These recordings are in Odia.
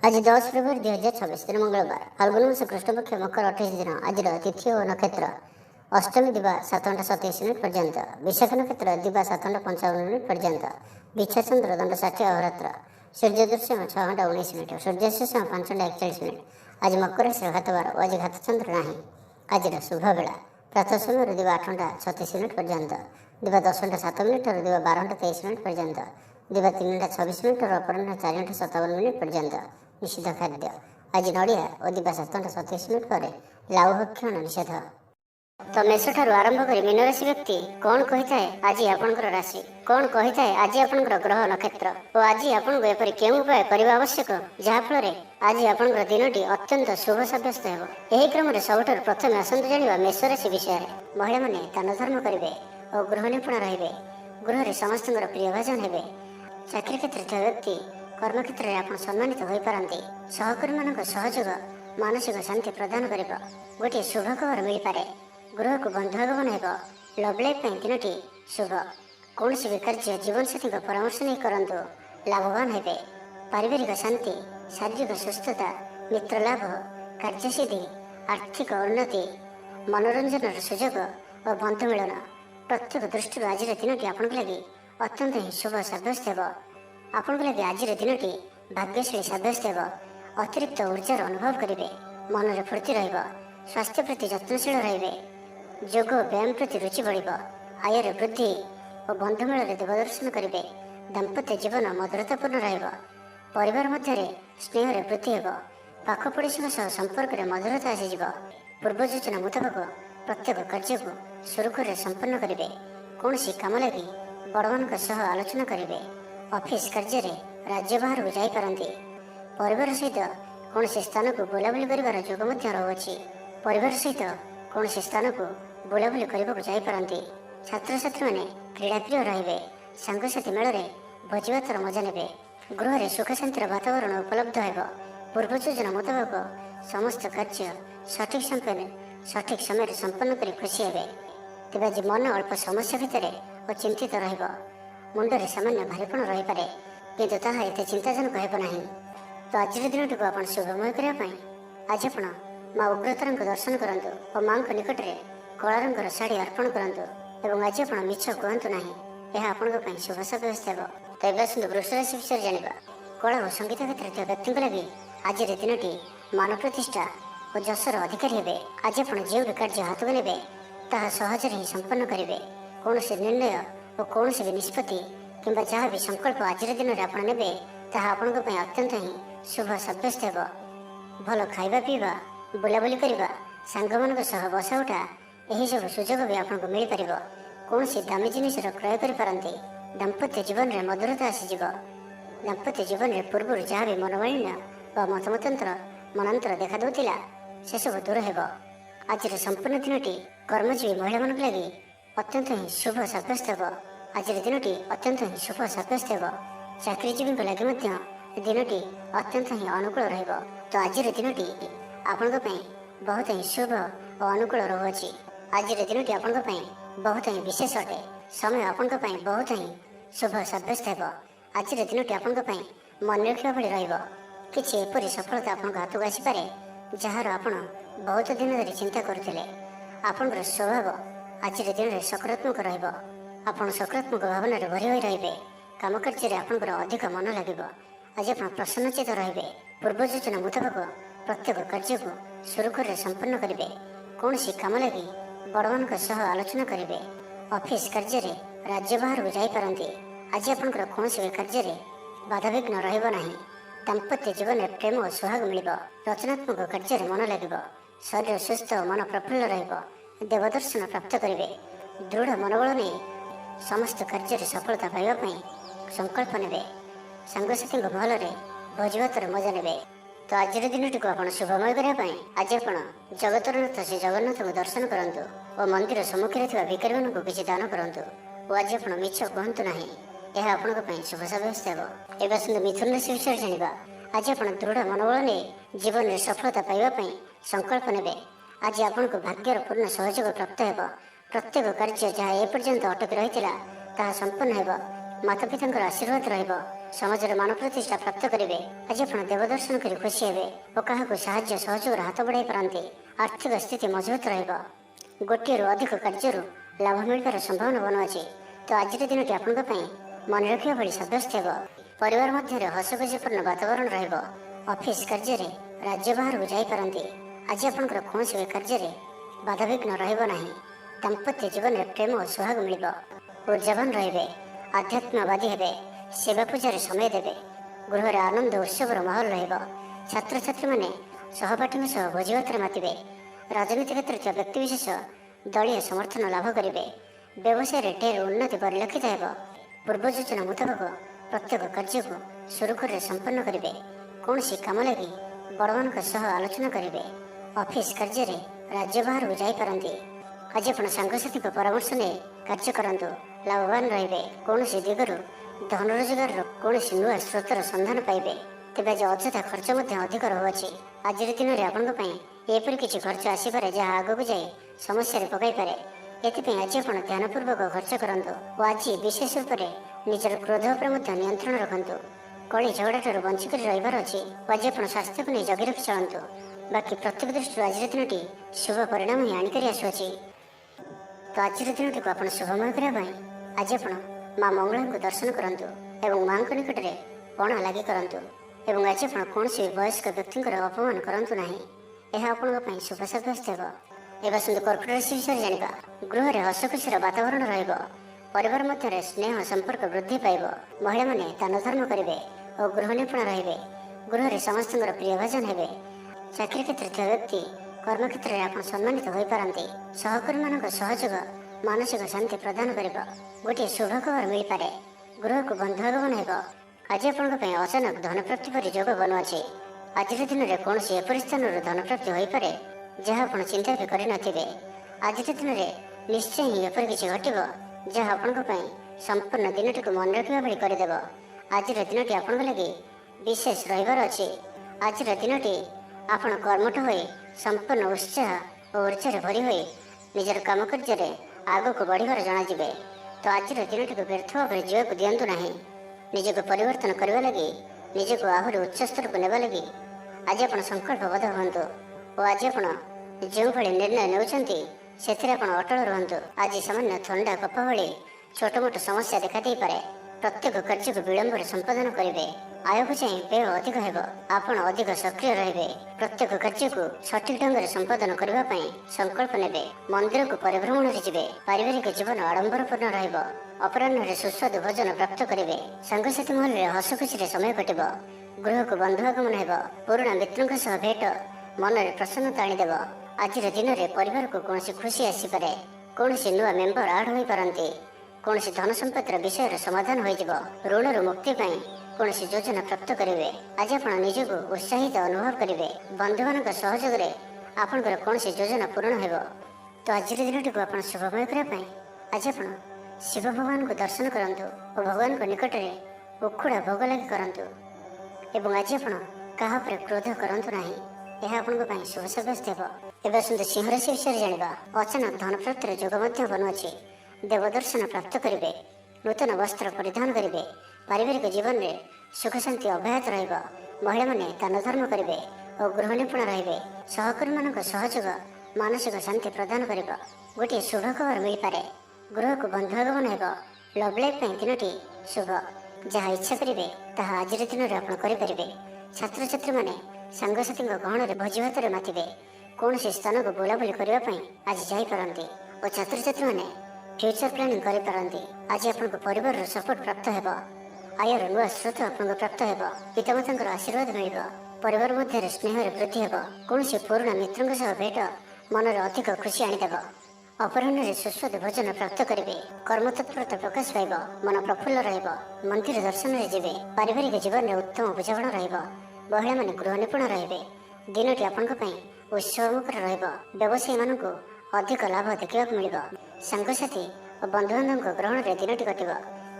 आज 10 फेब्रुआरी 2026 दिन मंगलवार फाल्गुन मास कृष्णपक्ष मकर 28 दिन आज तिथि और नक्षत्र अष्टमी दिवा 7 घंटा 27 मिनिट पर्यंत विशाख नक्षत्र दिवा 7 घंटा 55 मिनिट पर्यंत बिच्छा चंद्र दंड 60 अहोरात्र सूर्य दृश्य 6 घंटा 19 मिनिट सूर्यास्त समय 5 घंटा 41 मिनिट आज मकर राशि घातवार और आज घात चंद्र नहीं। आज शुभ बेला प्रातः समय दिवा 8 घंटा 36 मिनिट पर्यंत दिवा 10 घंटा 7 मिनिट और दिवा 12 घंटा 23 मिनिट पर्यंत दिवा 3 घंटा 26 मिनिट और अपराह्न 4 घंटा 57 मिनिट पर्यंत निषिद्ध खाद्य आज नड़िया और दिवा 7 घंटा 27 मिनिट पर लाउ भक्षण निषेध। तो मेष ठारू आरंभ कर मीन राशि व्यक्ति कौन कही आज आपंकर राशि कौन कही आज आपंकर ग्रह नक्षत्र और आज आपको एपरी केउं उपाय करने आवश्यक जहाँफल आज आपंकर दिनटी अत्यंत शुभ सब्यस्त हो। यही क्रम सबुठ प्रथम आसतु जाना मेष राशि विषय में महिला मैंने दान धर्म करेंगे और गृह निपुण रे गृह समस्त प्रिय भाजन हे। चाकरी क्षेत्र व्यक्ति कर्मक्षेत्र में आप सम्मानित हो पारती सहकर्मी मान सहयोग मानसिक शांति प्रदान कर गोटे शुभ खबर मिल पारे गृह को बंधु आगमन हो लव लाइफ दिनटी शुभ कौन भी कार्य जीवन साथी परामर्श नहीं करूँ लाभवान हे। पारिवारिक शांति शारीरिक सुस्थता मित्र लाभ कार्यसिद्धि आर्थिक उन्नति मनोरंजन सुजोग और बंधु मिलन प्रत्येक दृष्टि आज दिनटी आपन लगी अत्यंत ही शुभ सब्यस्त हो। आपन लगे आज दिनटी भाग्यशाली सब्यस्त हो। अतिरिक्त ऊर्जार अनुभव करेंगे मन में फूर्ति स्वास्थ्य प्रति जत्नशील रे जोग व्यायाम प्रति रुचि बढ़ आयर वृद्धि और बंधुमेल देवदर्शन करेंगे दाम्पत्य जीवन मधुरतापूर्ण परिवार मध्य स्नेह वृद्धि हो। पाख पड़ोशी संपर्क में मधुरता आसीज पूर्व योजना मुताबक प्रत्येक कार्य को सुरुखुर संपन्न करेंगे कौन कम लगी बड़ मान आलोचना करेंगे ऑफिस कार्य राज्य बाहर को जापारती परिवार सहित कौन स्थान को बुलाबुली कर जोग रही परिवार सहित कौन स्थान को बुलाबुली करने को जापारती छात्र छात्री मैंने क्रीड़ाप्रिय रे सांगसाथी मेल भोजभातर मजा ने गृह में सुख शांतिर वातावरण उपलब्ध हो। पूर्व योजना मुताबक समस्त कार्य सठिक समय संपन्न कर खुशी हे। तेज आज मन अल्प समस्या भितर और चिंतित रुंडे सामान्य भारीपण रही पारे किंतु ताहा एते चिंताजनक हेब नहीं। तो आज दिनटी को आप शुभमय करने आज आप माँ उग्रतारा दर्शन करूँ और माँ निकट में कला रंगर शाढ़ी अर्पण करूँ आज आप मिछ कहतु ना यह आपण शुभ सब्यस्त हो। तो ये आसतु वृष राशि विषय जाना कला और संगीत क्षेत्र व्यक्ति लगी आज दिनटी मान प्रतिष्ठा और जशर अधिकारी हे। आज आप जो भी कार्य हाथ को ने सहज ही संपन्न करेंगे कौन निर्णय और कौन भी निष्पत्ति किंबा जहाँ भी संकल्प आज दिन में आप ने अत्यंत ही शुभ सब्यस्त हो। भल खाइबा पीवा बुलाबुली करवा सांग मान बसा उठा यही सब सुजोग भी आपको मिल पार कौन दामी जिनिस क्रय करपारती दाम्पत्य जीवन में मधुरता आसीज दाम्पत्य जीवन में पूर्व जहाँ भी मनोमालिन्य व मतमतंत्र मनांतर देखा दूला से सब दूर हो। आज संपूर्ण दिनटी कर्मजीवी महिला मान लगी अत्यंत ही शुभ सब्यस्त हो। आज दिनटी अत्यंत ही शुभ सब्यस्त हो। चाकरीजीवी लगे दिनटी अत्यंत ही अनुकूल रहिबो। तो आज दिनटी आपण बहुत ही शुभ और अनुकूल रहुछि। आज दिनटी आपण बहुत ही विशेष अटे समय आपण बहुत ही शुभ सब्यस्त हो। आज दिनटी आपण मन रखा भाई रहिबो किछि एपरि सफलता आपण हाथ को आसीपारे जार आपण बहुत दिन धरी चिंता करुथिले। आपणकर स्वभाव आज दिन में सकारात्मक रहिबो आपण सकारात्मक भावना भरी होई रहिबे काम कार्य आपणकर अधिक मन लगे आज आप प्रसन्नचित रे पूर्व योजना मुताबक प्रत्येक कार्य को सुरुखुर संपन्न करेंगे कौन कम लगी बड़ मान आलोचना करेंगे ऑफिस कार्य राज्य बाहर को जापारती आज आपंकर कौन भी कार्य बाधाविघ्न रहा दाम्पत्य जीवन में प्रेम और सुहाग मिल रचनात्मक कार्य मन लगे शरीर सुस्थ और मन प्रफुल्ल देवदर्शन प्राप्त करेंगे दृढ़ मनोबल नहीं समस्त कार्य सफलता पाइबापी संकल्प ने सांगसाथी महल में भोजभातर मजा ने। तो आज दिनटी को आप शुभमय करने आज आप जगतरनाथ श्री जगन्नाथ को दर्शन करूँ और मंदिर सम्मुखें भिकारी मान को किसी दान करूँ और आज आप मिछ कहतु ना यह आपण शुभ सब्यस्त हो। एवं आसतु मिथुन राशि विषय जाना आज आप दृढ़ मनोबल नहीं जीवन में सफलता पाइबापी संकल्प ने आज आपण को भाग्यर पूर्ण सहयोग प्राप्त हो। प्रत्येक कार्य जहाँ एपर्यंत अटकी रही संपन्न हो। माता पिता आशीर्वाद ସମାଜର ମାନ ପ୍ରତିଷ୍ଠା ପ୍ରାପ୍ତ କରିବେ। ଆଜି ଆପଣ ଦେବ ଦର୍ଶନ କରି ଖୁସି ହେବେ ଓ କାହାକୁ ସାହାଯ୍ୟ ସହଯୋଗର ହାତ ବଢ଼ାଇ ପାରନ୍ତି। ଆର୍ଥିକ ସ୍ଥିତି ମଜବୁତ ରହିବ। ଗୋଟିଏରୁ ଅଧିକ କାର୍ଯ୍ୟରୁ ଲାଭ ମିଳିବାର ସମ୍ଭାବନା ବନୁଅଛି। ତ ଆଜିର ଦିନଟି ଆପଣଙ୍କ ପାଇଁ ମନେ ରଖିବା ଭଳି ସାବ୍ୟସ୍ତ ହେବ। ପରିବାର ମଧ୍ୟରେ ହସଖୁସିପୂର୍ଣ୍ଣ ବାତାବରଣ ରହିବ। ଅଫିସ କାର୍ଯ୍ୟରେ ରାଜ୍ୟ ବାହାରକୁ ଯାଇପାରନ୍ତି। ଆଜି ଆପଣଙ୍କର କୌଣସି ବି କାର୍ଯ୍ୟରେ ବାଧାବିଘ୍ନ ରହିବ ନାହିଁ। ଦାମ୍ପତ୍ୟ ଜୀବନରେ ପ୍ରେମ ଓ ସୁହାଗ ମିଳିବ। ଉର୍ଜାବାନ ରହିବେ, ଆଧ୍ୟାତ୍ମବାଦୀ ହେବେ, ସେବା ପୂଜାରେ ସମୟ ଦେବେ। ଗୃହରେ ଆନନ୍ଦ ଉତ୍ସବର ମାହୋଲ ରହିବ। ଛାତ୍ରଛାତ୍ରୀମାନେ ସହପାଠୀଙ୍କ ସହ ଭୋଜିଭାତରେ ମାତିବେ। ରାଜନୀତି କ୍ଷେତ୍ରରେ ଥିବା ବ୍ୟକ୍ତିବିଶେଷ ଦଳୀୟ ସମର୍ଥନ ଲାଭ କରିବେ। ବ୍ୟବସାୟରେ ଢେର ଉନ୍ନତି ପରିଲକ୍ଷିତ ହେବ। ପୂର୍ବ ଯୋଜନା ମୁତାବକ ପ୍ରତ୍ୟେକ କାର୍ଯ୍ୟକୁ ସୁରୁଖୁରୁରେ ସମ୍ପନ୍ନ କରିବେ। କୌଣସି କାମ ଲାଗି ବଡ଼ମାନଙ୍କ ସହ ଆଲୋଚନା କରିବେ। ଅଫିସ କାର୍ଯ୍ୟରେ ରାଜ୍ୟ ବାହାରକୁ ଯାଇପାରନ୍ତି। ଆଜି ଆପଣ ସାଙ୍ଗସାଥୀଙ୍କ ପରାମର୍ଶ ନେଇ କାର୍ଯ୍ୟ କରନ୍ତୁ, ଲାଭବାନ ରହିବେ। କୌଣସି ଦିଗରୁ ଧନ ରୋଜଗାରର କୌଣସି ନୂଆ ସ୍ରୋତର ସନ୍ଧାନ ପାଇବେ। ତେବେ ଆଜି ଅଯଥା ଖର୍ଚ୍ଚ ମଧ୍ୟ ଅଧିକ ରହୁଅଛି। ଆଜିର ଦିନରେ ଆପଣଙ୍କ ପାଇଁ ଏପରି କିଛି ଖର୍ଚ୍ଚ ଆସିପାରେ ଯାହା ଆଗକୁ ଯାଇ ସମସ୍ୟାରେ ପକାଇପାରେ। ଏଥିପାଇଁ ଆଜି ଆପଣ ଧ୍ୟାନପୂର୍ବକ ଖର୍ଚ୍ଚ କରନ୍ତୁ ଓ ଆଜି ବିଶେଷ ରୂପରେ ନିଜର କ୍ରୋଧ ଉପରେ ମଧ୍ୟ ନିୟନ୍ତ୍ରଣ ରଖନ୍ତୁ। କଳି ଝଗଡ଼ାଠାରୁ ବଞ୍ଚିକରି ରହିବାର ଅଛି ଓ ଆଜି ଆପଣ ସ୍ୱାସ୍ଥ୍ୟକୁ ନେଇ ଜଗି ରଖି ଚଳନ୍ତୁ। ବାକି ପ୍ରତ୍ୟେକ ଦୃଷ୍ଟିରୁ ଆଜିର ଦିନଟି ଶୁଭ ପରିଣାମ ହିଁ ଆଣିକରି ଆସୁଅଛି। ତ ଆଜିର ଦିନଟିକୁ ଆପଣ ଶୁଭମୟ କରିବା ପାଇଁ ଆଜି ଆପଣ ମା ମଙ୍ଗଳାଙ୍କୁ ଦର୍ଶନ କରନ୍ତୁ ଏବଂ ମାଙ୍କ ନିକଟରେ ପଣା ଲାଗି କରନ୍ତୁ। ଏବଂ ଆଜି ଆପଣ କୌଣସି ବୟସ୍କ ବ୍ୟକ୍ତିଙ୍କର ଅପମାନ କରନ୍ତୁ ନାହିଁ। ଏହା ଆପଣଙ୍କ ପାଇଁ ଶୁଭ ସାବ୍ୟସ୍ତ ହେବ। ଏବେ ଆସନ୍ତୁ କର୍କଟ ରାଶି ବିଷୟରେ ଜାଣିବା। ଗୃହରେ ହସଖୁସିର ବାତାବରଣ ରହିବ। ପରିବାର ମଧ୍ୟରେ ସ୍ନେହ ସମ୍ପର୍କ ବୃଦ୍ଧି ପାଇବ। ମହିଳାମାନେ ଦାନ ଧର୍ମ କରିବେ ଓ ଗୃହ ନିପୁଣ ରହିବେ। ଗୃହରେ ସମସ୍ତଙ୍କର ପ୍ରିୟଭାଜନ ହେବେ। ଚାକିରି କ୍ଷେତ୍ରରେ ଥିବା ବ୍ୟକ୍ତି କର୍ମକ୍ଷେତ୍ରରେ ଆପଣ ସମ୍ମାନିତ ହୋଇପାରନ୍ତି। ସହକର୍ମୀମାନଙ୍କ ସହଯୋଗ ମାନସିକ ଶାନ୍ତି ପ୍ରଦାନ କରିବ। ଗୋଟିଏ ଶୁଭ ଖବର ମିଳିପାରେ। ଗୃହକୁ ବନ୍ଧୁ ଆଗମନ ହେବ। ଆଜି ଆପଣଙ୍କ ପାଇଁ ଅଚାନକ ଧନପ୍ରାପ୍ତି ପରି ଯୋଗ ବନୁଅଛି। ଆଜିର ଦିନରେ କୌଣସି ଏପରି ସ୍ଥାନରୁ ଧନପ୍ରାପ୍ତି ହୋଇପାରେ ଯାହା ଆପଣ ଚିନ୍ତା ବି କରିନଥିବେ। ଆଜିର ଦିନରେ ନିଶ୍ଚୟ ହିଁ ଏପରି କିଛି ଘଟିବ ଯାହା ଆପଣଙ୍କ ପାଇଁ ସମ୍ପୂର୍ଣ୍ଣ ଦିନଟିକୁ ମନେ ରଖିବା ଭଳି କରିଦେବ। ଆଜିର ଦିନଟି ଆପଣଙ୍କ ଲାଗି ବିଶେଷ ରହିବାର ଅଛି। ଆଜିର ଦିନଟି ଆପଣ କର୍ମଠ ହୋଇ ସମ୍ପୂର୍ଣ୍ଣ ଉତ୍ସାହ ଓ ଉର୍ଜାରେ ଭରି ହୋଇ ନିଜର କାମ କାର୍ଯ୍ୟରେ ଆଗକୁ ବଢ଼ିବାର ଜଣାଯିବେ। ତ ଆଜିର ଦିନଟିକୁ ବ୍ୟର୍ଥ ଭାବରେ ଯିବାକୁ ଦିଅନ୍ତୁ ନାହିଁ। ନିଜକୁ ପରିବର୍ତ୍ତନ କରିବା ଲାଗି, ନିଜକୁ ଆହୁରି ଉଚ୍ଚ ସ୍ତରକୁ ନେବା ଲାଗି ଆଜି ଆପଣ ସଂକଳ୍ପବଦ୍ଧ ହୁଅନ୍ତୁ ଓ ଆଜି ଆପଣ ଯେଉଁଭଳି ନିର୍ଣ୍ଣୟ ନେଉଛନ୍ତି ସେଥିରେ ଆପଣ ଅଟଳ ରୁହନ୍ତୁ। ଆଜି ସାମାନ୍ୟ ଥଣ୍ଡା କଫ ଭଳି ଛୋଟ ମୋଟ ସମସ୍ୟା ଦେଖାଦେଇପାରେ। ପ୍ରତ୍ୟେକ କାର୍ଯ୍ୟକୁ ବିଳମ୍ବରେ ସମ୍ପାଦନ କରିବେ। ଆୟକୁ ଚାହିଁ ବ୍ୟୟ ଅଧିକ ହେବ। ଆପଣ ଅଧିକ ସକ୍ରିୟ ରହିବେ। ପ୍ରତ୍ୟେକ କାର୍ଯ୍ୟକୁ ସଠିକ ଢଙ୍ଗରେ ସମ୍ପାଦନ କରିବା ପାଇଁ ସଂକଳ୍ପ ନେବେ। ମନ୍ଦିରକୁ ପରିଭ୍ରମଣରେ ଯିବେ। ପାରିବାରିକ ଜୀବନ ଆଡମ୍ବରପୂର୍ଣ୍ଣ ରହିବ। ଅପରାହ୍ନରେ ସୁସ୍ୱାଦୁ ଭୋଜନ ପ୍ରାପ୍ତ କରିବେ। ସାଙ୍ଗସାଥୀ ମହଲରେ ହସଖୁସିରେ ସମୟ କଟିବ। ଗୃହକୁ ବନ୍ଧୁ ଆଗମନ ହେବ। ପୁରୁଣା ମିତ୍ରଙ୍କ ସହ ଭେଟ ମନରେ ପ୍ରସନ୍ନତା ଆଣିଦେବ। ଆଜିର ଦିନରେ ପରିବାରକୁ କୌଣସି ଖୁସି ଆସିପାରେ। କୌଣସି ନୂଆ ମେମ୍ବର ଆଡ୍ ହୋଇପାରନ୍ତି। କୌଣସି ଧନ ସମ୍ପତ୍ତିର ବିଷୟର ସମାଧାନ ହୋଇଯିବ। ଋଣରୁ ମୁକ୍ତି ପାଇଁ କୌଣସି ଯୋଜନା ପ୍ରାପ୍ତ କରିବେ। ଆଜି ଆପଣ ନିଜକୁ ଉତ୍ସାହିତ ଅନୁଭବ କରିବେ। ବନ୍ଧୁମାନଙ୍କ ସହଯୋଗରେ ଆପଣଙ୍କର କୌଣସି ଯୋଜନା ପୂରଣ ହେବ। ତ ଆଜିର ଦିନଟିକୁ ଆପଣ ଶୁଭମୟ କରିବା ପାଇଁ ଆଜି ଆପଣ ଶିବ ଭଗବାନଙ୍କୁ ଦର୍ଶନ କରନ୍ତୁ ଓ ଭଗବାନଙ୍କ ନିକଟରେ ଉଖୁଡ଼ା ଭୋଗ ଲାଗି କରନ୍ତୁ। ଏବଂ ଆଜି ଆପଣ କାହା ଉପରେ କ୍ରୋଧ କରନ୍ତୁ ନାହିଁ। ଏହା ଆପଣଙ୍କ ପାଇଁ ଶୁଭ ସାବ୍ୟସ୍ତ ହେବ। ଏବେ ଆସନ୍ତୁ ସିଂହ ରାଶି ବିଷୟରେ ଜାଣିବା। ଅଚାନକ ଧନପ୍ରାପ୍ତିର ଯୋଗ ମଧ୍ୟ ବନୁଅଛି। ଦେବଦର୍ଶନ ପ୍ରାପ୍ତ କରିବେ। ନୂତନ ବସ୍ତ୍ର ପରିଧାନ କରିବେ। ପାରିବାରିକ ଜୀବନରେ ସୁଖ ଶାନ୍ତି ଅବ୍ୟାହତ ରହିବ। ମହିଳାମାନେ ଦାନ ଧର୍ମ କରିବେ ଓ ଗୃହ ନିପୁଣ ରହିବେ। ସହକର୍ମୀମାନଙ୍କ ସହଯୋଗ ମାନସିକ ଶାନ୍ତି ପ୍ରଦାନ କରିବ। ଗୋଟିଏ ଶୁଭ ଖବର ମିଳିପାରେ। ଗୃହକୁ ବନ୍ଧୁ ଆଗମନ ହେବ। ଲଭ୍ ଲାଇଫ୍ ପାଇଁ ଦିନଟି ଶୁଭ। ଯାହା ଇଚ୍ଛା କରିବେ ତାହା ଆଜିର ଦିନରେ ଆପଣ କରିପାରିବେ। ଛାତ୍ରଛାତ୍ରୀମାନେ ସାଙ୍ଗସାଥୀଙ୍କ ଗହଣରେ ଭୋଜିଭାତରେ ମାତିବେ। କୌଣସି ସ୍ଥାନକୁ ବୁଲାବୁଲି କରିବା ପାଇଁ ଆଜି ଯାଇପାରନ୍ତି ଓ ଛାତ୍ରଛାତ୍ରୀମାନେ ଫ୍ୟୁଚର ପ୍ଲାନିଂ କରିପାରନ୍ତି। ଆଜି ଆପଣଙ୍କ ପରିବାରର ସପୋର୍ଟ ପ୍ରାପ୍ତ ହେବ। ଆୟର ନୂଆ ସ୍ରୋତ ଆପଣଙ୍କୁ ପ୍ରାପ୍ତ ହେବ। ପିତାମାତାଙ୍କର ଆଶୀର୍ବାଦ ମିଳିବ। ପରିବାର ମଧ୍ୟରେ ସ୍ନେହରେ ବୃଦ୍ଧି ହେବ। କୌଣସି ପୁରୁଣା ମିତ୍ରଙ୍କ ସହ ଭେଟ ମନରେ ଅଧିକ ଖୁସି ଆଣିଦେବ। ଅପରାହ୍ନରେ ସୁସ୍ୱାଦୁ ଭୋଜନ ପ୍ରାପ୍ତ କରିବେ। କର୍ମତତ୍ପରତା ପ୍ରକାଶ ପାଇବ। ମନ ପ୍ରଫୁଲ୍ଲ ରହିବ। ମନ୍ଦିର ଦର୍ଶନରେ ଯିବେ। ପାରିବାରିକ ଜୀବନରେ ଉତ୍ତମ ବୁଝାମଣା ରହିବ। ମହିଳାମାନେ ଗୃହ ନିପୁଣ ରହିବେ। ଦିନଟି ଆପଣଙ୍କ ପାଇଁ ଉତ୍ସବମୁଖର ରହିବ। ବ୍ୟବସାୟୀମାନଙ୍କୁ ଅଧିକ ଲାଭ ଦେଖିବାକୁ ମିଳିବ। ସାଙ୍ଗସାଥୀ ଓ ବନ୍ଧୁବାନ୍ଧବଙ୍କ ଗ୍ରହଣରେ ଦିନଟି କଟିବ।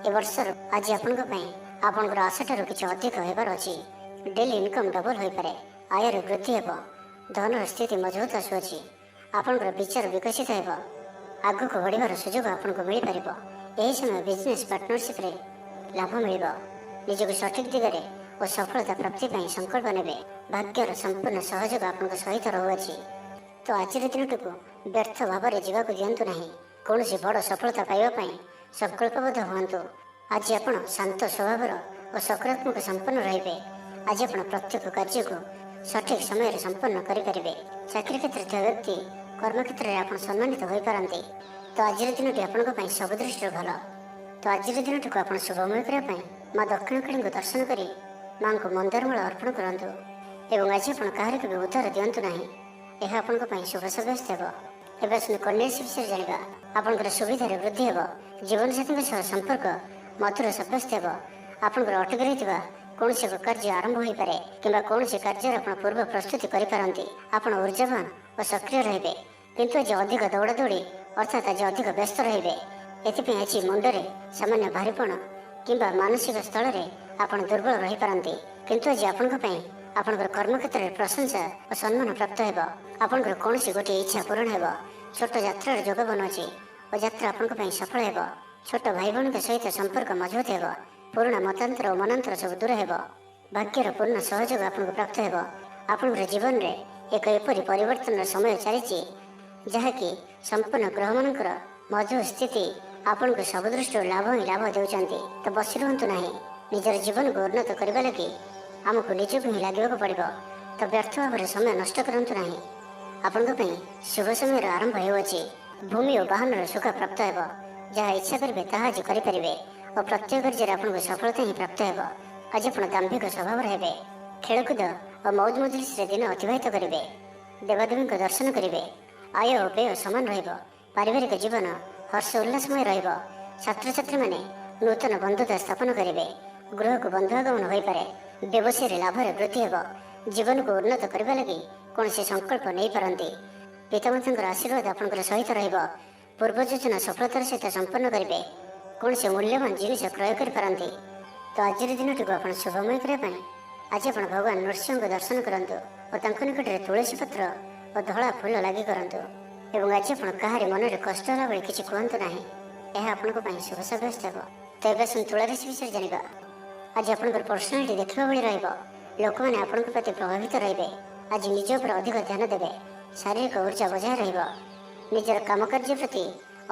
ଏ ବର୍ଷର ଆଜି ଆପଣଙ୍କ ପାଇଁ ଆପଣଙ୍କର ଆଶାଠାରୁ କିଛି ଅଧିକ ହେବାର ଅଛି। ଡେଲି ଇନକମ୍ ଡବଲ ହୋଇପାରେ। ଆୟରେ ବୃଦ୍ଧି ହେବ। ଧନର ସ୍ଥିତି ମଜବୁତ ଆସୁଅଛି। ଆପଣଙ୍କର ବିଚାର ବିକଶିତ ହେବ। ଆଗକୁ ବଢ଼ିବାର ସୁଯୋଗ ଆପଣଙ୍କୁ ମିଳିପାରିବ। ଏହି ସମୟ ବିଜନେସ୍ ପାର୍ଟନରସିପ୍ରେ ଲାଭ ମିଳିବ। ନିଜକୁ ସଠିକ୍ ଦିଗରେ ଓ ସଫଳତା ପ୍ରାପ୍ତି ପାଇଁ ସଂକଳ୍ପ ନେବେ। ଭାଗ୍ୟର ସମ୍ପୂର୍ଣ୍ଣ ସହଯୋଗ ଆପଣଙ୍କ ସହିତ ରହୁଅଛି। ତ ଆଜିର ଦିନଟିକୁ ବ୍ୟର୍ଥ ଭାବରେ ଯିବାକୁ ଦିଅନ୍ତୁ ନାହିଁ। କୌଣସି ବଡ଼ ସଫଳତା ପାଇବା ପାଇଁ ସଂକଳ୍ପବଦ୍ଧ ହୁଅନ୍ତୁ। ଆଜି ଆପଣ ଶାନ୍ତ ସ୍ୱଭାବର ଓ ସକାରାତ୍ମକ ସମ୍ପନ୍ନ ରହିବେ। ଆଜି ଆପଣ ପ୍ରତ୍ୟେକ କାର୍ଯ୍ୟକୁ ସଠିକ୍ ସମୟରେ ସମ୍ପନ୍ନ କରିପାରିବେ। ଚାକିରି କ୍ଷେତ୍ରରେ ଥିବା ବ୍ୟକ୍ତି କର୍ମକ୍ଷେତ୍ରରେ ଆପଣ ସମ୍ମାନିତ ହୋଇପାରନ୍ତି। ତ ଆଜିର ଦିନଟି ଆପଣଙ୍କ ପାଇଁ ସବୁ ଦୃଷ୍ଟିରୁ ଭଲ। ତ ଆଜିର ଦିନଟିକୁ ଆପଣ ଶୁଭମୟ କରିବା ପାଇଁ ମା ଦକ୍ଷିଣକାଳୀଙ୍କୁ ଦର୍ଶନ କରି ମାଙ୍କୁ ମନ୍ଦାରମାଳ ଅର୍ପଣ କରନ୍ତୁ। ଏବଂ ଆଜି ଆପଣ କାହାରିକୁ ବି ଉଦ୍ଧାର ଦିଅନ୍ତୁ ନାହିଁ। ଏହା ଆପଣଙ୍କ ପାଇଁ ଶୁଭ ସାବ୍ୟସ୍ତ ହେବ। ଏବେ ଆସନ୍ତୁ କନ୍ୟା ରାଶି ବିଷୟରେ ଜାଣିବା। ଆପଣଙ୍କର ସୁବିଧାରେ ବୃଦ୍ଧି ହେବ। ଜୀବନସାଥୀଙ୍କ ସହ ସମ୍ପର୍କ ମଧୁର ସାବ୍ୟସ୍ତ ହେବ। ଆପଣଙ୍କର ଅଟକି ରହିଥିବା କୌଣସି ଏକ କାର୍ଯ୍ୟ ଆରମ୍ଭ ହୋଇପାରେ କିମ୍ବା କୌଣସି କାର୍ଯ୍ୟରେ ଆପଣ ପୂର୍ବ ପ୍ରସ୍ତୁତି କରିପାରନ୍ତି। ଆପଣ ଉର୍ଜାବାନ ଓ ସକ୍ରିୟ ରହିବେ, କିନ୍ତୁ ଆଜି ଅଧିକ ଦୌଡ଼ାଦୌଡ଼ି ଅର୍ଥାତ୍ ଆଜି ଅଧିକ ବ୍ୟସ୍ତ ରହିବେ। ଏଥିପାଇଁ ଆଜି ମୁଣ୍ଡରେ ସାମାନ୍ୟ ଭାରିପଣ କିମ୍ବା ମାନସିକ ସ୍ଥଳରେ ଆପଣ ଦୁର୍ବଳ ରହିପାରନ୍ତି। କିନ୍ତୁ ଆଜି ଆପଣଙ୍କ ପାଇଁ ଆପଣଙ୍କର କର୍ମକ୍ଷେତ୍ରରେ ପ୍ରଶଂସା ଓ ସମ୍ମାନ ପ୍ରାପ୍ତ ହେବ। ଆପଣଙ୍କର କୌଣସି ଗୋଟିଏ ଇଚ୍ଛା ପୂରଣ ହେବ। ଛୋଟ ଯାତ୍ରାର ଯୋଗ ବନୁଅଛି ଓ ଯାତ୍ରା ଆପଣଙ୍କ ପାଇଁ ସଫଳ ହେବ। ଛୋଟ ଭାଇ ଭଉଣୀଙ୍କ ସହିତ ସମ୍ପର୍କ ମଜବୁତ ହେବ। ପୁରୁଣା ମତାନ୍ତର ଓ ମନାନ୍ତର ସବୁ ଦୂର ହେବ। ଭାଗ୍ୟର ପୂର୍ଣ୍ଣ ସହଯୋଗ ଆପଣଙ୍କୁ ପ୍ରାପ୍ତ ହେବ। ଆପଣଙ୍କର ଜୀବନରେ ଏକ ଏପରି ପରିବର୍ତ୍ତନର ସମୟ ଚାଲିଛି ଯାହାକି ସମ୍ପୂର୍ଣ୍ଣ ଗ୍ରହମାନଙ୍କର ମଧୁର ସ୍ଥିତି ଆପଣଙ୍କୁ ସବୁ ଦୃଷ୍ଟିରୁ ଲାଭ ହିଁ ଲାଭ ଦେଉଛନ୍ତି। ତ ବସି ରୁହନ୍ତୁ ନାହିଁ। ନିଜର ଜୀବନକୁ ଉନ୍ନତ କରିବା ଲାଗି ଆମକୁ ନିଜକୁ ହିଁ ଲାଗିବାକୁ ପଡ଼ିବ। ତ ବ୍ୟର୍ଥ ଭାବରେ ସମୟ ନଷ୍ଟ କରନ୍ତୁ ନାହିଁ। ଆପଣଙ୍କ ପାଇଁ ଶୁଭ ସମୟର ଆରମ୍ଭ ହେଉଅଛି। ଭୂମି ଓ ବାହନର ସୁଖ ପ୍ରାପ୍ତ ହେବ। ଯାହା ଇଚ୍ଛା କରିବେ ତାହା ଆଜି କରିପାରିବେ ଓ ପ୍ରତ୍ୟେକ କାର୍ଯ୍ୟରେ ଆପଣଙ୍କୁ ସଫଳତା ହିଁ ପ୍ରାପ୍ତ ହେବ। ଆଜି ଆପଣ ଦାମ୍ଭିକ ସ୍ୱଭାବର ହେବେ। ଖେଳକୁଦ ଓ ମୌଜ ମଜଲିସରେ ଦିନ ଅତିବାହିତ କରିବେ। ଦେବାଦେବୀଙ୍କ ଦର୍ଶନ କରିବେ। ଆୟ ଓ ବ୍ୟୟ ସମାନ ରହିବ। ପାରିବାରିକ ଜୀବନ ହର୍ଷ ଉଲ୍ଲାସମୟ ରହିବ। ଛାତ୍ରଛାତ୍ରୀମାନେ ନୂତନ ବନ୍ଧୁତା ସ୍ଥାପନ କରିବେ। ଗୃହକୁ ବନ୍ଧୁ ଆଗମନ ହୋଇପାରେ। ବ୍ୟବସାୟରେ ଲାଭରେ ବୃଦ୍ଧି ହେବ। ଜୀବନକୁ ଉନ୍ନତ କରିବା ଲାଗି କୌଣସି ସଂକଳ୍ପ ନେଇପାରନ୍ତି। ପିତାମାତାଙ୍କର ଆଶୀର୍ବାଦ ଆପଣଙ୍କର ସହିତ ରହିବ। ପୂର୍ବ ଯୋଜନା ସଫଳତାର ସହିତ ସମ୍ପନ୍ନ କରିବେ। କୌଣସି ମୂଲ୍ୟବାନ ଜିନିଷ କ୍ରୟ କରିପାରନ୍ତି। ତ ଆଜିର ଦିନଟିକୁ ଆପଣ ଶୁଭମୟ କରିବା ପାଇଁ ଆଜି ଆପଣ ଭଗବାନ ନୃସିଂହଙ୍କୁ ଦର୍ଶନ କରନ୍ତୁ ଓ ତାଙ୍କ ନିକଟରେ ତୁଳସୀ ପତ୍ର ଓ ଧଳା ଫୁଲ ଲାଗି କରନ୍ତୁ। ଏବଂ ଆଜି ଆପଣ କାହାରି ମନରେ କଷ୍ଟ ହେଲା ଭଳି କିଛି କୁହନ୍ତୁ ନାହିଁ। ଏହା ଆପଣଙ୍କ ପାଇଁ ଶୁଭ ସାବ୍ୟସ୍ତ ହେବ। ତ ଏବେ ଆସନ୍ତୁ ତୁଳା ରାଶି ବିଷୟରେ ଜାଣିବା। ଆଜି ଆପଣଙ୍କର ପର୍ସନାଲିଟି ଦେଖିବା ଭଳି ରହିବ। ଲୋକମାନେ ଆପଣଙ୍କ ପ୍ରତି ପ୍ରଭାବିତ ରହିବେ। ଆଜି ନିଜ ଉପରେ ଅଧିକ ଧ୍ୟାନ ଦେବେ। ଶାରୀରିକ ଉର୍ଜା ବଜାୟ ରହିବ। ନିଜର କାମକାର୍ଯ୍ୟ ପ୍ରତି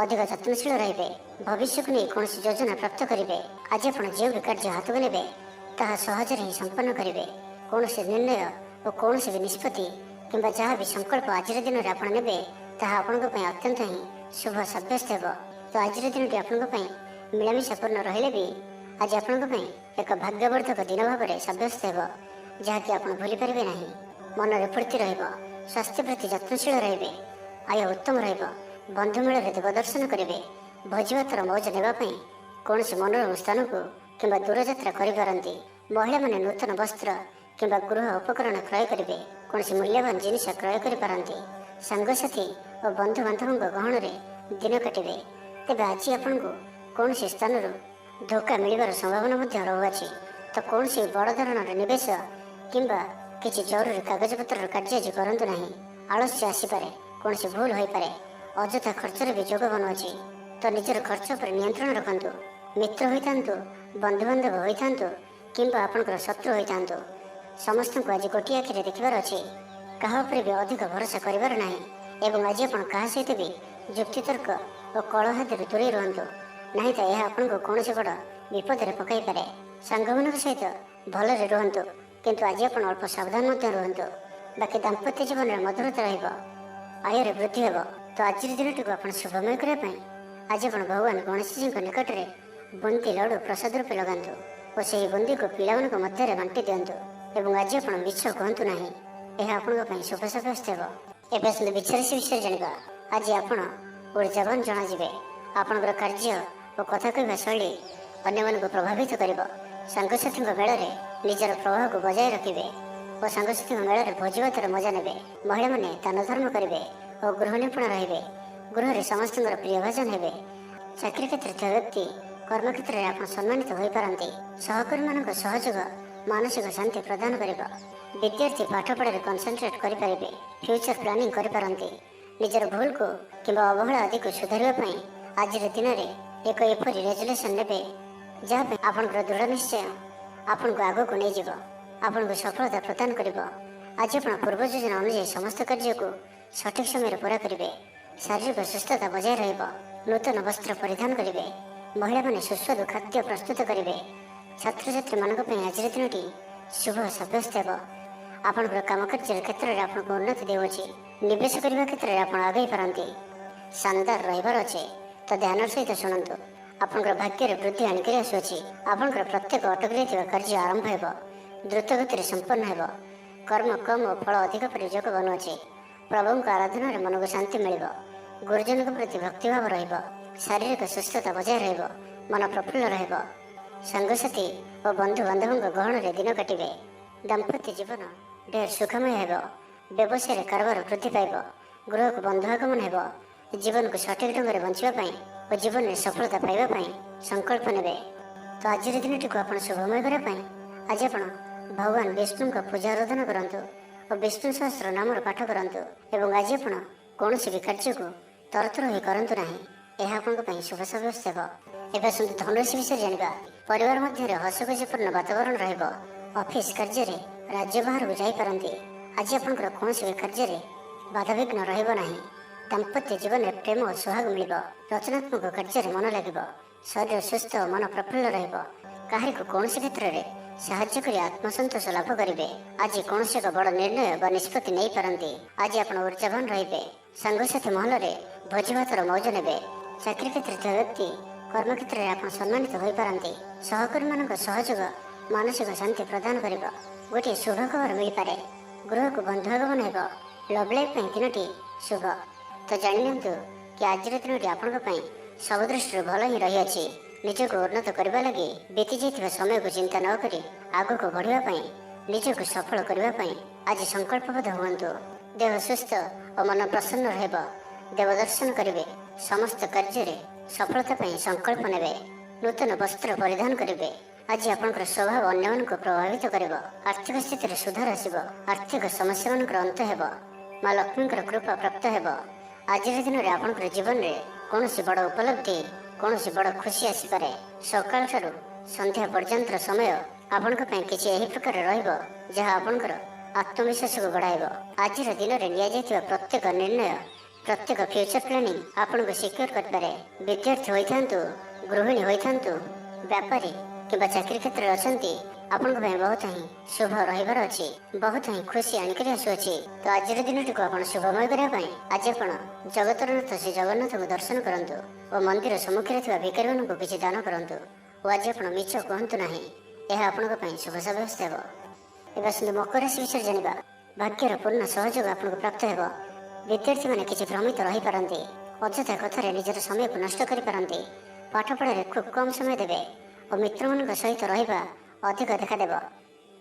ଅଧିକ ଯତ୍ନଶୀଳ ରହିବେ। ଭବିଷ୍ୟକୁ ନେଇ କୌଣସି ଯୋଜନା ପ୍ରାପ୍ତ କରିବେ। ଆଜି ଆପଣ ଯେଉଁ ବି କାର୍ଯ୍ୟ ହାତକୁ ନେବେ ତାହା ସହଜରେ ହିଁ ସମ୍ପନ୍ନ କରିବେ। କୌଣସି ନିର୍ଣ୍ଣୟ ଓ କୌଣସି ବି ନିଷ୍ପତ୍ତି କିମ୍ବା ଯାହା ବି ସଂକଳ୍ପ ଆଜିର ଦିନରେ ଆପଣ ନେବେ ତାହା ଆପଣଙ୍କ ପାଇଁ ଅତ୍ୟନ୍ତ ହିଁ ଶୁଭ ସାବ୍ୟସ୍ତ ହେବ। ତ ଆଜିର ଦିନଟି ଆପଣଙ୍କ ପାଇଁ ମିଳାମିଶାପୂର୍ଣ୍ଣ ରହିଲେ ବି ଆଜି ଆପଣଙ୍କ ପାଇଁ ଏକ ଭାଗ୍ୟବର୍ଦ୍ଧକ ଦିନ ଭାବରେ ସାବ୍ୟସ୍ତ ହେବ, ଯାହାକି ଆପଣ ଭୁଲିପାରିବେ ନାହିଁ। ମନରେ ଫୁର୍ତ୍ତି ରହିବ। ସ୍ୱାସ୍ଥ୍ୟ ପ୍ରତି ଯତ୍ନଶୀଳ ରହିବେ। ଆୟ ଉତ୍ତମ ରହିବ। ବନ୍ଧୁ ମେଳରେ ଦେବ ଦର୍ଶନ କରିବେ। ଭୋଜିଭାତର ମୌଜ ନେବା ପାଇଁ କୌଣସି ମନୋରମ ସ୍ଥାନକୁ କିମ୍ବା ଦୂରଯାତ୍ରା କରିପାରନ୍ତି। ମହିଳାମାନେ ନୂତନ ବସ୍ତ୍ର କିମ୍ବା ଗୃହ ଉପକରଣ କ୍ରୟ କରିବେ। କୌଣସି ମୂଲ୍ୟବାନ ଜିନିଷ କ୍ରୟ କରିପାରନ୍ତି। ସାଙ୍ଗସାଥି ଓ ବନ୍ଧୁବାନ୍ଧବଙ୍କ ଗହଣରେ ଦିନ କାଟିବେ। ତେବେ ଆଜି ଆପଣଙ୍କୁ କୌଣସି ସ୍ଥାନରୁ ଧୋକା ମିଳିବାର ସମ୍ଭାବନା ମଧ୍ୟ ରହୁଅଛି। ତ କୌଣସି ବଡ଼ ଧରଣର ନିବେଶ କିମ୍ବା କିଛି ଜରୁରୀ କାଗଜପତ୍ରର କାର୍ଯ୍ୟ ଆଜି କରନ୍ତୁ ନାହିଁ। ଆଳସ୍ୟ ଆସିପାରେ। କୌଣସି ଭୁଲ ହୋଇପାରେ। ଅଯଥା ଖର୍ଚ୍ଚରେ ବି ଯୋଗ ବନୁଅଛି। ତ ନିଜର ଖର୍ଚ୍ଚ ଉପରେ ନିୟନ୍ତ୍ରଣ ରଖନ୍ତୁ। ମିତ୍ର ହୋଇଥାନ୍ତୁ, ବନ୍ଧୁବାନ୍ଧବ ହୋଇଥାନ୍ତୁ କିମ୍ବା ଆପଣଙ୍କର ଶତ୍ରୁ ହୋଇଥାନ୍ତୁ, ସମସ୍ତଙ୍କୁ ଆଜି ଗୋଟିଏ ଆଖିରେ ଦେଖିବାର ଅଛି। କାହା ଉପରେ ବି ଅଧିକ ଭରସା କରିବାର ନାହିଁ। ଏବଂ ଆଜି ଆପଣ କାହା ସହିତ ବି ଯୁକ୍ତିତର୍କ ଓ କଳହାଦରୁ ଦୂରେଇ ରୁହନ୍ତୁ। ନାହିଁ ତ ଏହା ଆପଣଙ୍କୁ କୌଣସି ବଡ଼ ବିପଦରେ ପକାଇପାରେ। ସାଙ୍ଗମାନଙ୍କ ସହିତ ଭଲରେ ରୁହନ୍ତୁ, କିନ୍ତୁ ଆଜି ଆପଣ ଅଳ୍ପ ସାବଧାନ ମଧ୍ୟ ରୁହନ୍ତୁ। ବାକି ଦାମ୍ପତ୍ୟ ଜୀବନରେ ମଧୁରତା ରହିବ। ଆୟରେ ବୃଦ୍ଧି ହେବ। ତ ଆଜିର ଦିନଟିକୁ ଆପଣ ଶୁଭମୟ କରିବା ପାଇଁ ଆଜି ଆପଣ ଭଗବାନ ଗଣେଶଜୀଙ୍କ ନିକଟରେ ବୁନ୍ଦି ଲଡ଼ୁ ପ୍ରସାଦ ରୂପେ ଲଗାନ୍ତୁ ଓ ସେହି ବୁନ୍ଦିକୁ ପିଲାମାନଙ୍କ ମଧ୍ୟରେ ବାଣ୍ଟି ଦିଅନ୍ତୁ। ଏବଂ ଆଜି ଆପଣ ମିଛ କୁହନ୍ତୁ ନାହିଁ। ଏହା ଆପଣଙ୍କ ପାଇଁ ଶୁଭ ସାବ୍ୟସ୍ତ ହେବ। ଏବେ ଆସନ୍ତୁ ବିଛାରାଶି ବିଷୟରେ ଜାଣିବା। ଆଜି ଆପଣ ଉର୍ଜାବାନ ଜଣାଯିବେ। ଆପଣଙ୍କର କାର୍ଯ୍ୟ ଓ କଥା କହିବା ଶୈଳୀ ଅନ୍ୟମାନଙ୍କୁ ପ୍ରଭାବିତ କରିବ। ସାଙ୍ଗସାଥୀଙ୍କ ମେଳରେ ନିଜର ପ୍ରଭାବକୁ ବଜାୟ ରଖିବେ ଓ ସାଙ୍ଗସାଥୀଙ୍କ ମେଳରେ ଭୋଜିଭାତର ମଜା ନେବେ। ମହିଳାମାନେ ଦାନ ଧର୍ମ କରିବେ ଓ ଗୃହ ନିପୁଣ ରହିବେ। ଗୃହରେ ସମସ୍ତଙ୍କର ପ୍ରିୟ ଭାଜନ ହେବେ। ଚାକିରି କ୍ଷେତ୍ରରେ ଥିବା ବ୍ୟକ୍ତି କର୍ମକ୍ଷେତ୍ରରେ ଆପଣ ସମ୍ମାନିତ ହୋଇପାରନ୍ତି। ସହକର୍ମୀମାନଙ୍କ ସହଯୋଗ ମାନସିକ ଶାନ୍ତି ପ୍ରଦାନ କରିବ। ବିଦ୍ୟାର୍ଥୀ ପାଠପଢ଼ାରେ କନସେନ୍ଟ୍ରେଟ୍ କରିପାରିବେ। ଫ୍ୟୁଚର ପ୍ଲାନିଂ କରିପାରନ୍ତି। ନିଜର ଭୁଲକୁ କିମ୍ବା ଅବହେଳା ଆଦିକୁ ସୁଧାରିବା ପାଇଁ ଆଜିର ଦିନରେ ଏକ ଏପରି ରେଜୁଲେସନ୍ ନେବେ ଯାହା ପାଇଁ ଆପଣଙ୍କର ଦୃଢ଼ ନିଶ୍ଚୟ ଆପଣଙ୍କୁ ଆଗକୁ ନେଇଯିବ, ଆପଣଙ୍କୁ ସଫଳତା ପ୍ରଦାନ କରିବ। ଆଜି ଆପଣ ପୂର୍ବ ଯୋଜନା ଅନୁଯାୟୀ ସମସ୍ତ କାର୍ଯ୍ୟକୁ ସଠିକ୍ ସମୟରେ ପୁରା କରିବେ। ଶାରୀରିକ ସୁସ୍ଥତା ବଜାୟ ରହିବ। ନୂତନ ବସ୍ତ୍ର ପରିଧାନ କରିବେ। ମହିଳାମାନେ ସୁସ୍ୱାଦୁ ଖାଦ୍ୟ ପ୍ରସ୍ତୁତ କରିବେ। ଛାତ୍ରଛାତ୍ରୀମାନଙ୍କ ପାଇଁ ଆଜିର ଦିନଟି ଶୁଭ ସାବ୍ୟସ୍ତ ହେବ। ଆପଣଙ୍କର କାମକାର୍ଯ୍ୟ କ୍ଷେତ୍ରରେ ଆପଣଙ୍କୁ ଉନ୍ନତି ଦେଉଅଛି। ନିବେଶ କରିବା କ୍ଷେତ୍ରରେ ଆପଣ ଆଗେଇ ପାରନ୍ତି। ଶାନଦାର ରହିବାର ଅଛି, ତ ଧ୍ୟାନର ସହିତ ଶୁଣନ୍ତୁ। ଆପଣଙ୍କର ଭାଗ୍ୟରେ ବୃଦ୍ଧି ଆଣିକରି ଆସୁଅଛି। ଆପଣଙ୍କର ପ୍ରତ୍ୟେକ ଅଟକି ରହିଥିବା କାର୍ଯ୍ୟ ଆରମ୍ଭ ହେବ, ଦ୍ରୁତ ଗତିରେ ସମ୍ପନ୍ନ ହେବ। କର୍ମ କମ୍ ଓ ଫଳ ଅଧିକ ପରି ଯୋଗ ବନୁଅଛି। ପ୍ରଭୁଙ୍କ ଆରାଧନାରେ ମନକୁ ଶାନ୍ତି ମିଳିବ। ଗୁରୁଜନଙ୍କ ପ୍ରତି ଭକ୍ତିଭାବ ରହିବ। ଶାରୀରିକ ସୁସ୍ଥତା ବଜାୟ ରହିବ। ମନ ପ୍ରଫୁଲ୍ଲ ରହିବ। ସାଙ୍ଗସାଥୀ ଓ ବନ୍ଧୁବାନ୍ଧବଙ୍କ ଗହଣରେ ଦିନ କାଟିବେ। ଦାମ୍ପତ୍ୟ ଜୀବନ ଢେର ସୁଖମୟ ହେବ। ବ୍ୟବସାୟରେ କାରବାର ବୃଦ୍ଧି ପାଇବ। ଗୃହକୁ ବନ୍ଧୁ ଆଗମନ ହେବ। ଜୀବନକୁ ସଠିକ୍ ଢଙ୍ଗରେ ବଞ୍ଚିବା ପାଇଁ ଓ ଜୀବନରେ ସଫଳତା ପାଇବା ପାଇଁ ସଂକଳ୍ପ ନେବେ। ତ ଆଜିର ଦିନଟିକୁ ଆପଣ ଶୁଭମୟ କରିବା ପାଇଁ ଆଜି ଆପଣ ଭଗବାନ ବିଷ୍ଣୁଙ୍କ ପୂଜା ଆରାଧନା କରନ୍ତୁ ଓ ବିଷ୍ଣୁ ସହସ୍ର ନାମର ପାଠ କରନ୍ତୁ। ଏବଂ ଆଜି ଆପଣ କୌଣସି ବି କାର୍ଯ୍ୟକୁ ତରତର ହୋଇ କରନ୍ତୁ ନାହିଁ। ଏହା ଆପଣଙ୍କ ପାଇଁ ଶୁଭ ସାବ୍ୟସ୍ତ ହେବ। ଏବେ ଆସନ୍ତୁ ଧନୁରାଶି ବିଷୟରେ ଜାଣିବା। ପରିବାର ମଧ୍ୟରେ ହସଖୁସିପୂର୍ଣ୍ଣ ବାତାବରଣ ରହିବ। ଅଫିସ କାର୍ଯ୍ୟରେ ରାଜ୍ୟ ବାହାରକୁ ଯାଇପାରନ୍ତି। ଆଜି ଆପଣଙ୍କର କୌଣସି ବି କାର୍ଯ୍ୟରେ ବାଧାବିଘ୍ନ ରହିବ ନାହିଁ। ଦାମ୍ପତ୍ୟ ଜୀବନରେ ପ୍ରେମ ଓ ସୁହାଗ ମିଳିବ। ରଚନାତ୍ମକ କାର୍ଯ୍ୟରେ ମନ ଲାଗିବ। ଶରୀର ସୁସ୍ଥ ଓ ମନ ପ୍ରଫୁଲ୍ଲ ରହିବ। କାହାରିକୁ କୌଣସି କ୍ଷେତ୍ରରେ ସାହାଯ୍ୟ କରି ଆତ୍ମସନ୍ତୋଷ ଲାଭ କରିବେ। ଆଜି କୌଣସି ଏକ ବଡ଼ ନିର୍ଣ୍ଣୟ ବା ନିଷ୍ପତ୍ତି ନେଇପାରନ୍ତି। ଆଜି ଆପଣ ଉର୍ଜାବାନ ରହିବେ। ସାଙ୍ଗସାଥି ମହଲରେ ଭୋଜିଭାତର ମୌଜ ନେବେ। ଚାକିରି କ୍ଷେତ୍ରରେ ଥିବା ବ୍ୟକ୍ତି କର୍ମକ୍ଷେତ୍ରରେ ଆପଣ ସମ୍ମାନିତ ହୋଇପାରନ୍ତି। ସହକର୍ମୀମାନଙ୍କ ସହଯୋଗ ମାନସିକ ଶାନ୍ତି ପ୍ରଦାନ କରିବ। ଗୋଟିଏ ଶୁଭ ଖବର ମିଳିପାରେ। ଗୃହକୁ ବନ୍ଧୁ ଆଗମନ ହେବ। ଲଭ୍ ଲାଇଫ୍ ପାଇଁ ଦିନଟି ଶୁଭ। ତ ଜାଣିନିଅନ୍ତୁ କି ଆଜିର ଦିନଟି ଆପଣଙ୍କ ପାଇଁ ସବୁ ଦୃଷ୍ଟିରୁ ଭଲ ହିଁ ରହିଅଛି। ନିଜକୁ ଉନ୍ନତ କରିବା ଲାଗି ବିତି ଯାଇଥିବା ସମୟକୁ ଚିନ୍ତା ନ କରି ଆଗକୁ ବଢ଼ିବା ପାଇଁ, ନିଜକୁ ସଫଳ କରିବା ପାଇଁ ଆଜି ସଂକଳ୍ପବଦ୍ଧ ହୁଅନ୍ତୁ। ଦେହ ସୁସ୍ଥ ଓ ମନ ପ୍ରସନ୍ନ ରହିବ। ଦେବ ଦର୍ଶନ କରିବେ। ସମସ୍ତ କାର୍ଯ୍ୟରେ ସଫଳତା ପାଇଁ ସଂକଳ୍ପ ନେବେ। ନୂତନ ବସ୍ତ୍ର ପରିଧାନ କରିବେ। ଆଜି ଆପଣଙ୍କର ସ୍ୱଭାବ ଅନ୍ୟମାନଙ୍କୁ ପ୍ରଭାବିତ କରିବ। ଆର୍ଥିକ ସ୍ଥିତିରେ ସୁଧାର ଆସିବ। ଆର୍ଥିକ ସମସ୍ୟାମାନଙ୍କର ଅନ୍ତ ହେବ। ମା ଲକ୍ଷ୍ମୀଙ୍କର କୃପା ପ୍ରାପ୍ତ ହେବ। ଆଜିର ଦିନରେ ଆପଣଙ୍କର ଜୀବନରେ କୌଣସି ବଡ଼ ଉପଲବ୍ଧି, କୌଣସି ବଡ଼ ଖୁସି ଆସିପାରେ। ସକାଳଠାରୁ ସନ୍ଧ୍ୟା ପର୍ଯ୍ୟନ୍ତର ସମୟ ଆପଣଙ୍କ ପାଇଁ କିଛି ଏହି ପ୍ରକାର ରହିବ ଯାହା ଆପଣଙ୍କର ଆତ୍ମବିଶ୍ୱାସକୁ ବଢ଼ାଇବ। ଆଜିର ଦିନରେ ନିଆଯାଇଥିବା ପ୍ରତ୍ୟେକ ନିର୍ଣ୍ଣୟ, ପ୍ରତ୍ୟେକ ଫ୍ୟୁଚର ପ୍ଲାନିଂ ଆପଣଙ୍କୁ ସିକ୍ୟୁର କରିପାରେ। ବିଦ୍ୟାର୍ଥୀ ହୋଇଥାନ୍ତୁ, ଗୃହିଣୀ ହୋଇଥାନ୍ତୁ, ବ୍ୟାପାରୀ କିମ୍ବା ଚାକିରି କ୍ଷେତ୍ରରେ ଅଛନ୍ତି, ଆପଣଙ୍କ ପାଇଁ ବହୁତ ହିଁ ଶୁଭ ରହିବାର ଅଛି। ବହୁତ ହିଁ ଖୁସି ଆଣିକରି ଆସୁଅଛି। ତ ଆଜିର ଦିନଟିକୁ ଆପଣ ଶୁଭମୟ କରିବା ପାଇଁ ଆଜି ଆପଣ ଜଗତର ନାଥ ଶ୍ରୀ ଜଗନ୍ନାଥଙ୍କୁ ଦର୍ଶନ କରନ୍ତୁ ଓ ମନ୍ଦିର ସମ୍ମୁଖରେ ଥିବା ଭିକାରୀମାନଙ୍କୁ କିଛି ଦାନ କରନ୍ତୁ। ଓ ଆଜି ଆପଣ ମିଛ କୁହନ୍ତୁ ନାହିଁ। ଏହା ଆପଣଙ୍କ ପାଇଁ ଶୁଭ ସାବ୍ୟସ୍ତ ହେବ। ଏବେ ଆସନ୍ତୁ ମକର ରାଶି ବିଷୟରେ ଜାଣିବା। ଭାଗ୍ୟର ପୂର୍ଣ୍ଣ ସହଯୋଗ ଆପଣଙ୍କୁ ପ୍ରାପ୍ତ ହେବ। ବିଦ୍ୟାର୍ଥୀମାନେ କିଛି ଭ୍ରମିତ ରହିପାରନ୍ତି। ଅଯଥା କଥାରେ ନିଜର ସମୟକୁ ନଷ୍ଟ କରିପାରନ୍ତି। ପାଠପଢ଼ାରେ ଖୁବ୍ କମ୍ ସମୟ ଦେବେ ଓ ମିତ୍ରମାନଙ୍କ ସହିତ ରହିବା ଅଧିକ ଦେଖାଦେବ।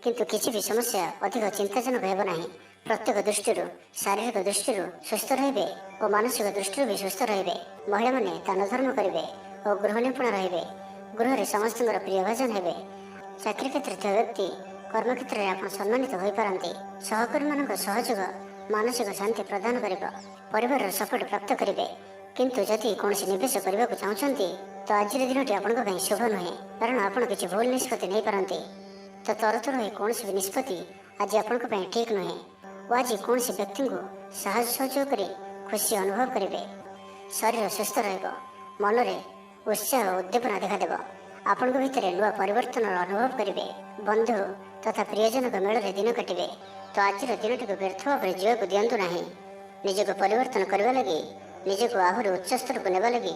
କିନ୍ତୁ କିଛି ବି ସମସ୍ୟା ଅଧିକ ଚିନ୍ତାଜନକ ହେବ ନାହିଁ। ପ୍ରତ୍ୟେକ ଦୃଷ୍ଟିରୁ, ଶାରୀରିକ ଦୃଷ୍ଟିରୁ ସୁସ୍ଥ ରହିବେ ଓ ମାନସିକ ଦୃଷ୍ଟିରୁ ବି ସୁସ୍ଥ ରହିବେ। ମହିଳାମାନେ ଦାନ ଧର୍ମ କରିବେ ଓ ଗୃହ ନିପୁଣ ରହିବେ। ଗୃହରେ ସମସ୍ତଙ୍କର ପ୍ରିୟଭାଜନ ହେବେ। ଚାକିରି କ୍ଷେତ୍ରରେ ଥିବା ବ୍ୟକ୍ତି କର୍ମକ୍ଷେତ୍ରରେ ଆପଣ ସମ୍ମାନିତ ହୋଇପାରନ୍ତି। ସହକର୍ମୀମାନଙ୍କ ସହଯୋଗ ମାନସିକ ଶାନ୍ତି ପ୍ରଦାନ କରିବ। ପରିବାରର ସପୋର୍ଟ ପ୍ରାପ୍ତ କରିବେ। କିନ୍ତୁ ଯଦି କୌଣସି ନିବେଶ କରିବାକୁ ଚାହୁଁଛନ୍ତି ତ ଆଜିର ଦିନଟି ଆପଣଙ୍କ ପାଇଁ ଶୁଭ ନୁହେଁ, କାରଣ ଆପଣ କିଛି ଭୁଲ ନିଷ୍ପତ୍ତି ନେଇପାରନ୍ତି। ତ ତରତର ହୋଇ କୌଣସି ବି ନିଷ୍ପତ୍ତି ଆଜି ଆପଣଙ୍କ ପାଇଁ ଠିକ୍ ନୁହେଁ ଓ ଆଜି କୌଣସି ବ୍ୟକ୍ତିଙ୍କୁ ସାହାଯ୍ୟ ସହଯୋଗ କରି ଖୁସି ଅନୁଭବ କରିବେ। ଶରୀର ସୁସ୍ଥ ରହିବ। ମନରେ ଉତ୍ସାହ ଓ ଉଦ୍ଦୀପନା ଦେଖାଦେବ। ଆପଣଙ୍କ ଭିତରେ ନୂଆ ପରିବର୍ତ୍ତନର ଅନୁଭବ କରିବେ। ବନ୍ଧୁ ତଥା ପ୍ରିୟଜନଙ୍କ ମେଳରେ ଦିନ କାଟିବେ। ତ ଆଜିର ଦିନଟିକୁ ବ୍ୟର୍ଥ ଭାବରେ ଯିବାକୁ ଦିଅନ୍ତୁ ନାହିଁ। ନିଜକୁ ପରିବର୍ତ୍ତନ କରିବା ଲାଗି, ନିଜକୁ ଆହୁରି ଉଚ୍ଚ ସ୍ତରକୁ ନେବା ଲାଗି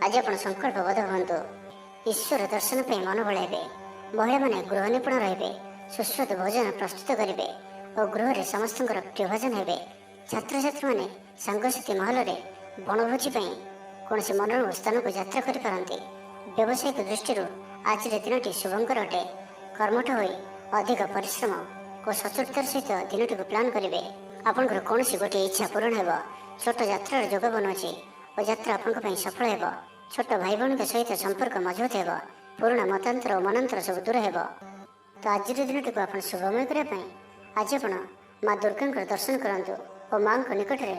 ଆଜି ଆପଣ ସଂକଳ୍ପବଦ୍ଧ ହୁଅନ୍ତୁ। ଈଶ୍ୱର ଦର୍ଶନ ପାଇଁ ମନ ବଳାଇବେ। ମହିଳାମାନେ ଗୃହ ନିପୁଣ ରହିବେ। ସୁସ୍ୱାଦୁ ଭୋଜନ ପ୍ରସ୍ତୁତ କରିବେ ଓ ଗୃହରେ ସମସ୍ତଙ୍କର ପ୍ରିୟଭାଜନ ହେବେ। ଛାତ୍ରଛାତ୍ରୀମାନେ ସାଙ୍ଗସାଥି ମହଲରେ ବଣଭୋଜି ପାଇଁ କୌଣସି ମନୋରମ ସ୍ଥାନକୁ ଯାତ୍ରା କରିପାରନ୍ତି। ବ୍ୟବସାୟିକ ଦୃଷ୍ଟିରୁ ଆଜିର ଦିନଟି ଶୁଭଙ୍କର ଅଟେ। କର୍ମଠ ହୋଇ ଅଧିକ ପରିଶ୍ରମ ଓ ସଚୋଟତାର ସହିତ ଦିନଟିକୁ ପ୍ଲାନ୍ କରିବେ। ଆପଣଙ୍କର କୌଣସି ଗୋଟିଏ ଇଚ୍ଛା ପୂରଣ ହେବ। ଛୋଟ ଯାତ୍ରାର ଯୋଗ ବନୁଅଛି ଓ ଯାତ୍ରା ଆପଣଙ୍କ ପାଇଁ ସଫଳ ହେବ। ଛୋଟ ଭାଇ ଭଉଣୀଙ୍କ ସହିତ ସମ୍ପର୍କ ମଜବୁତ ହେବ। ପୁରୁଣା ମତାନ୍ତର ଓ ମନାନ୍ତର ସବୁ ଦୂର ହେବ। ତ ଆଜିର ଦିନଟିକୁ ଆପଣ ଶୁଭମୟ କରିବା ପାଇଁ ଆଜି ଆପଣ ମା ଦୁର୍ଗାଙ୍କର ଦର୍ଶନ କରନ୍ତୁ ଓ ମାଙ୍କ ନିକଟରେ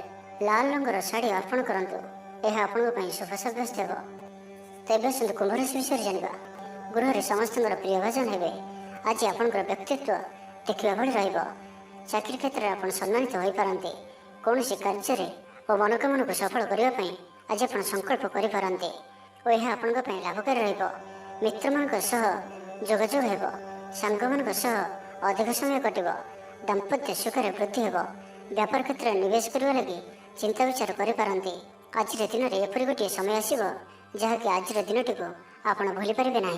ଲାଲ ରଙ୍ଗର ଶାଢ଼ୀ ଅର୍ପଣ କରନ୍ତୁ। ଏହା ଆପଣଙ୍କ ପାଇଁ ଶୁଭ ସାବ୍ୟସ୍ତ ହେବ। ତେବେ ଆସନ୍ତୁ କୁମ୍ଭ ରାଶି ବିଷୟରେ ଜାଣିବା। ଗୃହରେ ସମସ୍ତଙ୍କର ପ୍ରିୟଭାଜନ ହେବେ। आज आपणकर व्यक्तित्व देखा भली रहिब। चाकरी क्षेत्र में आप सम्मानित हो पारते। कौन कार्य और मनोकामना को सफल करने आज आप संकल्प करें और यह आपण लाभकारी रहिब। मित्र मान जोगाजोग हो, सांग मान अधिक समय कटब, दाम्पत्य सुखर वृद्धि हो, व्यापार क्षेत्र में निवेश करने लगी चिंता विचार करें। आज दिन में एपरी गोटे समय आसो जहाँकि आज दिन टी आप भूली पारे ना।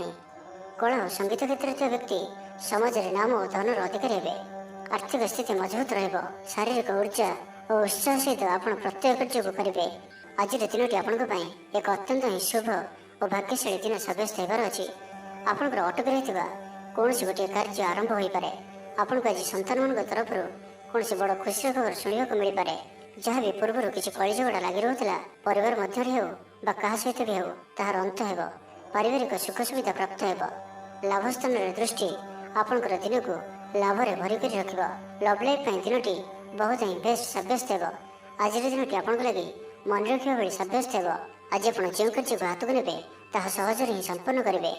कला और संगीत क्षेत्र में व्यक्ति समाज में नाम और धनर अधिकारी हे। आर्थिक स्थिति मजबूत रहिब। शारीरिक ऊर्जा और उत्साह सहित आप प्रत्येक कार्य को करेंगे। आज दिन टी आपण एक अत्यंत ही शुभ और भाग्यशाली दिन सब्यस्त होबार अच्छी। आपंकर अटकी रही कौन गोटे कार्य आरंभ हो पारे। आपको आज संतान मान तरफ कौन बड़ खुशी खबर शुणा मिल पारे। जहाँ भी पूर्व किसी कली झगड़ा लगी रोला परिवार मध्य हो क्या सहित भी हो तार अंत हो। पारिवारिक सुख सुविधा प्राप्त हो। लाभ स्थान दृष्टि आपंकर दिन को लाभ में भरिक रख। लव लाइफ दिन टी बहुत ही बेस्ट सब्यस्त हो। आज दिन टी आप लगे मन रखा भाई सब्यस्त हो। आज आप जो कार्य को हाथ को ने सहज ही संपन्न करेंगे।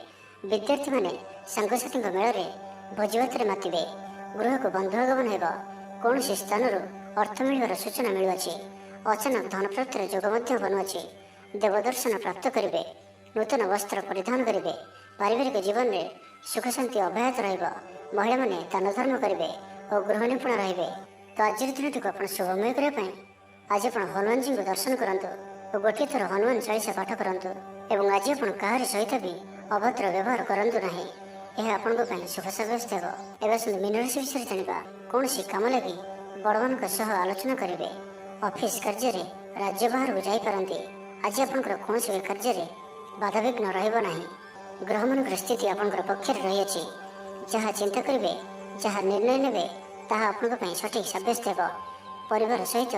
विद्यार्थी मैंने सांगसाथी मेल में भोजभात मातिबे। गृह को बंधुआगमन हो। कौन स्थान अर्थ मिलवर सूचना मिलुअ। अचानक धन प्राप्तिर जोग बनुअछि। देवदर्शन प्राप्त करेंगे। नूतन वस्त्र परिधान करेंगे। पारिवारिक जीवन में सुख शांति अब्याहत रहिब। महिला माने दान धर्म करेंगे और गृह निपुण रहिबे। तो आज दिन टी आप शुभमय करने आज आप हनुमान जी को दर्शन करूँ और गोटे थर हनुमान चालीसा पाठ करूँ। और आज आप कहार सहित भी अभद्र व्यवहार करूँ ना। यह आपण शुभ सब्यस्त हो। एवं मीन राशि विषय जाना कौन कम लगी बड़ मान आलोचना करेंगे। ऑफिस कार्य राज्य बाहर को जापारती। आज आपंकर कौन भी कार्य बाधाविघ्न रहा। ग्रह मान स्थिति आपंकर पक्ष रही। जहाँ चिंता करेंगे जहाँ निर्णय ने आपण सठिक सब्यस्त हो। परिवार सहित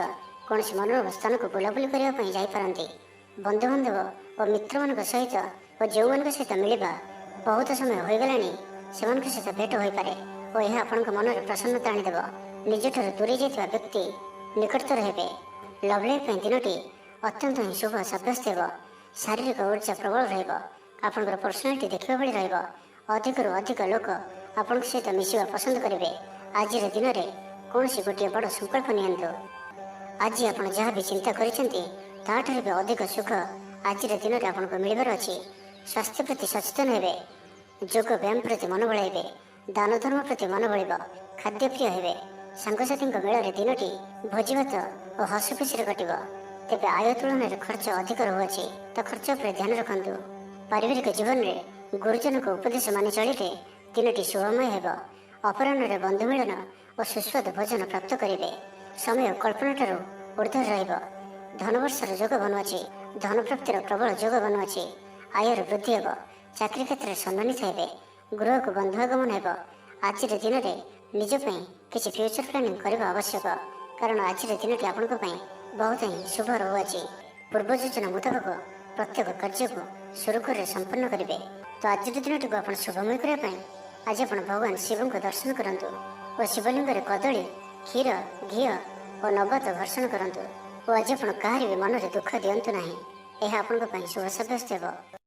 कौन मनोरम स्थान को बुलाबुली करने जापारती। बंधुबांधव और मित्र मान सहित और जो मान सहित मिलवा बहुत समय हो गलानी से सहित भेट हो पारे और यह आपण मन में प्रसन्नता आनीदेव। निज ठार दूरे जाता व्यक्ति निकटतर हे। लव लाइफ दिन टी अत्यंत ही शुभ सब्यस्त हो। शारीरिक ऊर्जा प्रबल रहा। पर्सनालीटी देखा भाई रहिब। अधिक अधिक लोक आपण सहित मिसवा पसंद करेंगे। आज दिन में कौन गोटे बड़ संकल्प नियंतु। आज आप जहाँ भी चिंता कर भी अधिक सुख आज दिन में आपको मिलबार अच्छी। स्वास्थ्य प्रति सचेतन हे। योग व्यायाम प्रति मन बढ़ाइबे। दान धर्म प्रति मन बढ़। खाद्य प्रिय हे। सांगसाथी मेल में दिन टी भोजभात और हस खुशी कट। तेज आय तुलन में खर्च अधिक रहुच्छी तो खर्च पर ध्यान रखु। पारिवारिक जीवन में गुरुजन को उपदेश मानि चलिए दिन टी शुभमय हो। अपराह्न बंधु मिलन और सुस्वाद भोजन प्राप्त करेंगे। समय कल्पना ठार ऊर्धर रहिब। धनवर्षर जोग बनुअछि। धन प्राप्तिर प्रबल जोग बनुअछि। आयर वृद्धि हो। चाकरी क्षेत्र में सम्मानित हे। गृह को बंधुआगमन हो। आज दिन में निजपाई किसी फ्यूचर प्लानिंग करने आवश्यक। कारण आज दिन टी आपण बहुत ही शुभ रहुअछि। पूर्व योजना मुताबक प्रत्येक कार्य को सुरुखुर संपन्न करेंगे। तो आज दिन टी आप शुभमय करने आज आप भगवान शिव को दर्शन करूँ और शिवलिंग कदली क्षीर घी और नवत भर्षण करूँ। और आज आप कहार भी मन में दुख दिंतु ना। यह आपण शुभ सब्यस्त हो।